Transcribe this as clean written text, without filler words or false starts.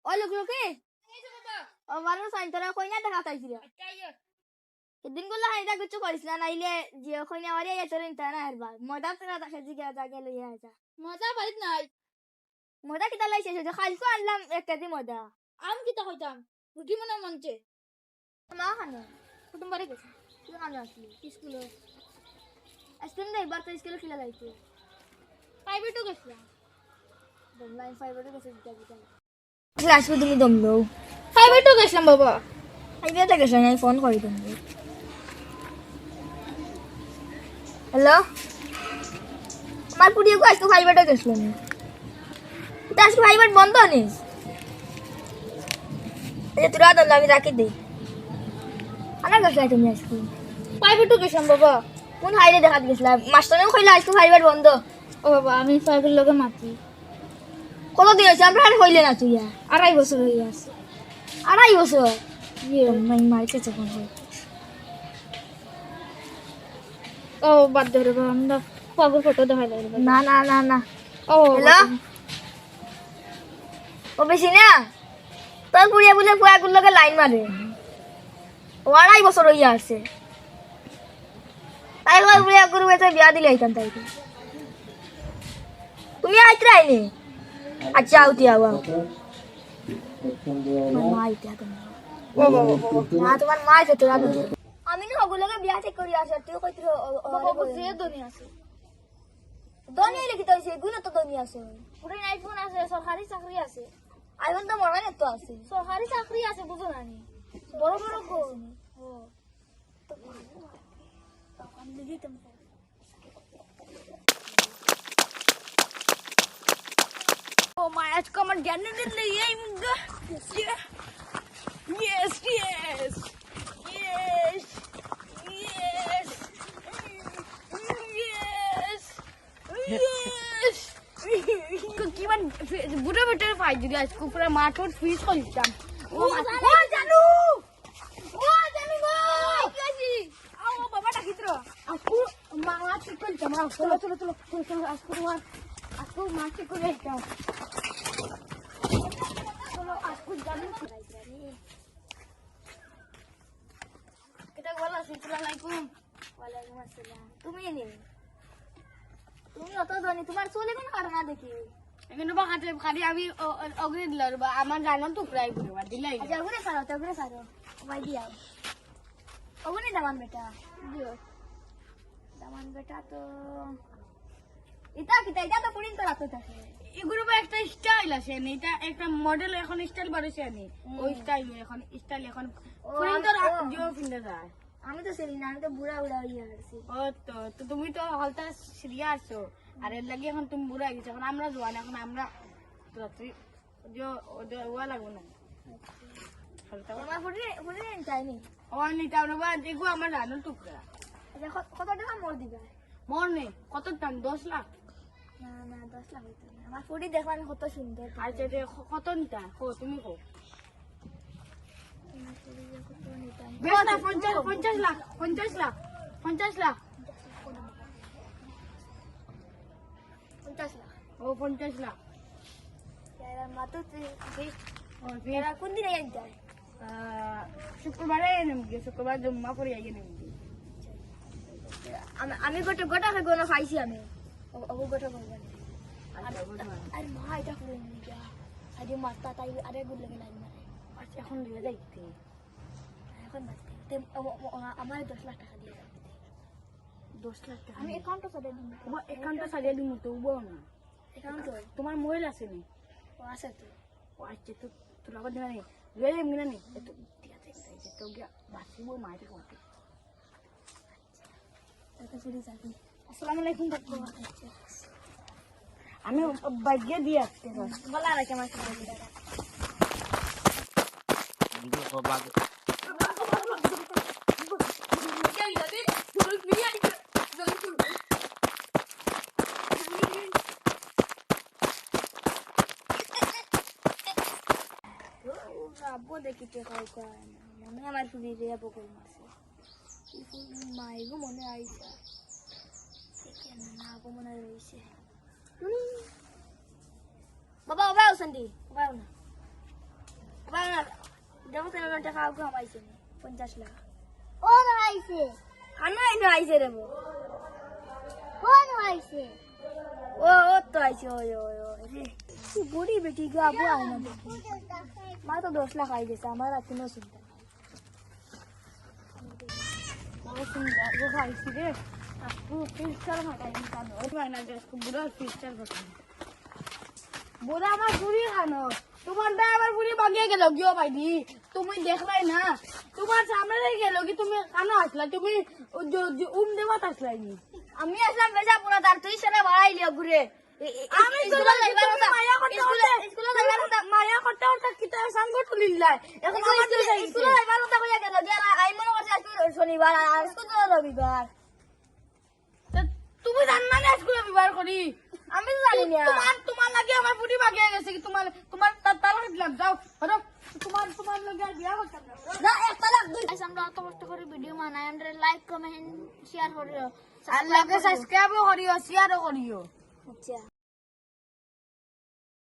ওই লোকে ও মানুষ সাইন তোরা কই না দেখা তাইছিল দিন গুলো হাইদা কিছু করিস না নাইলে যে কই না ওরে এত রিন তানা হেরবা মজা তোরা দেখা জিগা জাগে লইয়া যা মজা বাড়িত নাই মজা কিতা লাইছে যে খালকো আনলাম 1 কেজি মজা আম কিতা কইতাম রুটি মনে মনছে মা খানো কুটুম বাড়ি গেছে তুই খানো আসলি স্কুলে আজকে না এবার তো স্কুলে খেলা যাইতে প্রাইভেটও গেছিলাম দমলাই ফাইবারে গেছে দিতা দিতা ক্লাস কো তুমি দম দাও প্রাইভেটও গেছিলাম বাবা ফাইবারে গেছে না ফোন করি তুমি হ্যালো আমার পুরিয়ে কো আজকে ফাইবারে গেছিল না এটা আজকে ফাইবার বন্ধ নিস এই তোরা দম আমি রাখি দে আনা গেছে তুমি আজকে প্রাইভেটও গেছিলাম বাবা কোন হাইরে দেখা গেছিলা মাস্টারও কইলা আজকে ফাইবার বন্ধ ও বাবা আমি প্রাইভেট লগে মাতি কত দিন হয়েছে আমরা আর হইলে না তুই 2.5 বছর হয়ে আছে 2.5 বছর মাই মাইকে যখন হয় ও বাদ ধরে বাবা আমরা পাগল ফটো দেখাই লাগবে না না না না ও হ্যালো ও বেশি না তোর পুড়িয়া বুঝে পুয়াগুলোর লগে লাইন মারে ও 2.5 বছর হইয়া আসছে তাই কই পুড়িয়া গুরু বেতে বিয়া দিলে আইতাম তাই তুমি আইত্রা আইনি আচ্ছা আউতি আওয়া মা আইতা তুমি ও বাবা না তোমার মা আইতে তোরা আমি না ওগুলোকে বিয়া ঠিক করি আসে তুই কইত্র বাবা যে দুনিয়া আছে দনি লিখি তো হইছে গুলো তো দনি আছে পুরো আইফোন আছে সরকারি চাকরি আছে আইফোন তো মনে তো আছে সরকারি চাকরি আছে বুঝো না নি বড় বড় কোন ও আমি দেখি তুমি ও মাই আজকে আমার জ্ঞান দিন নেই এই muga yes yes yes yes yes yes কিমান বুড়ো বেটার পাই দিদি আজকে পুরো মাঠর ফিস করতাম ও জানু গো কি আও বাবা ডাকিত্র আজকে মাছ করতাম চলো চলো চলো চলো আজকে তোমার আজকে মাছ করে যাইতাম চলো আজকে জানু কিটা বলা আসসালামু আলাইকুম ওয়ালাইকুম আসসালাম তুমি নে তুমি অত ধনী তোমার চলে কোন কারণা দেখি এখানে বা কাটে খালি আমি অগ্রে দিলাম বা আমার জানান তো প্রায় করে দিলাই আচ্ছা ওগুলো সারো তো ওগুলো সারো ভাই দিয়া ওগুলো দামান বেটা দিও দামান বেটা তো এটা কিটা এটা তো পুরিন তো রাখতে থাকে এগুলো বা একটা স্টাইল আছে নি এটা একটা মডেল এখন স্টাইল বাড়ছে নি ওই স্টাইল এখন পুরিন তো জিও পিনতে যায় আমি তো সেরি না আমি তো বুড়া বুড়া হইয়া আছি ও তো তুমি তো হালতা সিরিয়া আছো আর এর লাগি এখন তুমি বুড়া গেছো এখন আমরা জোয়ান এখন আমরা রাত্রি ওয়া লাগবো না হালতা তোমার ফুটি ফুটি চাইনি ও নিটা না দেখো আমার রানুর টুকরা আচ্ছা কত টাকা মোর দিবা মর নেই কত টান 10 লাখ না না 10 লাখ হইতো না আমার ফুটি দেখবান কত সুন্দর আচ্ছা কত নিতা তুমি কো বেশ না 50 লাখ 50 লাখ 50 লাখ 50 লাখ ও 50 লাখ यार मातो ते और मेरा কোন দিনে আইতা শুক্রবারে নেমগে শুক্রবার জম্মা করে আইয়ে নেমগে আমি গোটা গোটা কে গোনা খাইছি আমি ও গোটা গোনা আরে মা এটা করে নি যা আরে মাতা তাই আরে গুড লাগে লাইন মারে আচ্ছা এখন দিয়ে যাইতে এখন মারতে তে আমার 10 লাখ টাকা দিয়ে যাবে 10 লাখ টাকা আমি অ্যাকাউন্টে সাদে দিই ও অ্যাকাউন্টটা সাজিয়ে দিমু তো উবো না অ্যাকাউন্ট তোমার মোবাইল আছে নি ও আছে তো ও আচ্ছা তো তোর আবার দিনা নি লয়ে মিনা নি তো দিয়া যাইতে তো গিয়া বাসিবো মাইতে কোতে এটা ফুরি যাবি আসসালামু আলাইকুম ডাক্তার আমি বাইকে দিয়ে আসতে বলা রাখে আমার সাথে দাদা আব্বু দেখিতে খাই কয় না মনে আমার ফুলি রে বকল মাসে মাইগো মনে আইসা কেন না গো মনে রইছে বাবা বাবা ওসন্দি বাবা না দেখো তেমন টাকা কামাইছে 50 লাখ ও আইছে খানা এনে আইছে রে বো কোন আইছে ও তো আইছে ওই রে বুড়ি বেটি গো আবু আইনা দেখি মা তো 10 লাখ আই গেছে আমার আর কোনো চিন্তা নাই ও চিন্তা গো আইছি রে আপু ফিল্টার মাথায় নিতানো ওই না দেখো বুড়া ফিল্টার কথা বুড়া আমার বুড়ি খানো তোমার দা আবার বুড়ি ভাগিয়ে গেল গিয়ে ভাইদি তুমি দেখলাই না তোমার সামনে গেল কি তুমি কানো আসলা তুমি দেওয়া আসলাই নি আমি আসলাম বেজা পুরা তার তুই সেটা বাড়াই লিও ঘুরে আমি স্কুলে যাইবার কথা স্কুলে যাইবার কথা মায়া করতে করতে কিতা সঙ্গ তুলিলাই এখন স্কুলে যাইবার কথা কইয়া গেল গেলা আই মনে করছে আজকে শনিবার আর স্কুলে রবিবার তুমি জান না স্কুলে রবিবার করি আমি তো জানি না তোমার লাগে আমার বুড়ি ভাগিয়ে গেছে কি তোমার তালা দিলাম যাও হলো তোমার লগে আর বিয়া করতাম না একটা লাখ দুই আমরা অত কষ্ট করে ভিডিও বানাই আমরা লাইক কমেন্ট শেয়ার করিও আর লাগে সাবস্ক্রাইবও করিও শেয়ারও করিও আচ্ছা